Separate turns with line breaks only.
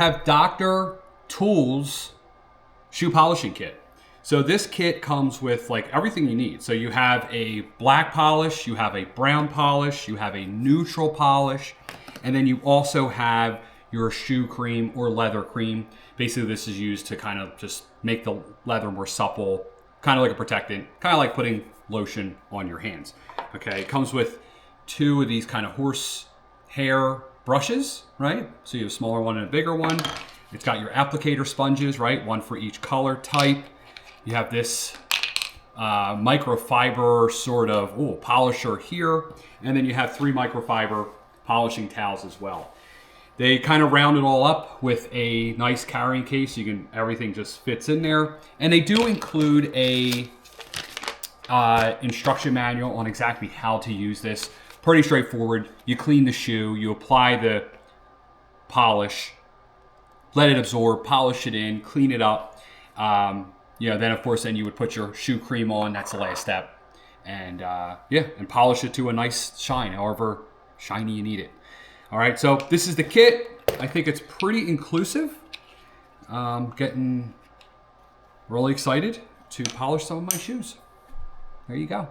Have drtulz shoe polishing kit. So this kit comes with like everything you need. So you have a black polish, you have a brown polish, you have a neutral polish, and then you also have your shoe cream or leather cream. Basically this is used to kind of just make the leather more supple, kind of like a protectant, kind of like putting lotion on your hands. Okay, it comes with 2 of these kind of horsehair brushes, right? So you have a smaller one and a bigger one. It's got your applicator sponges, right? One for each color type. You have this microfiber sort of polisher here. And then you have 3 microfiber polishing towels as well. They kind of round it all up with a nice carrying case. Everything just fits in there. And they do include a instruction manual on exactly how to use this. Pretty straightforward. You clean the shoe, you apply the polish, let it absorb, polish it in, clean it up. Then of course, then you would put your shoe cream on. That's the last step. And and polish it to a nice shine, however shiny you need it. All right, so this is the kit. I think it's pretty inclusive. Getting really excited to polish some of my shoes. There you go.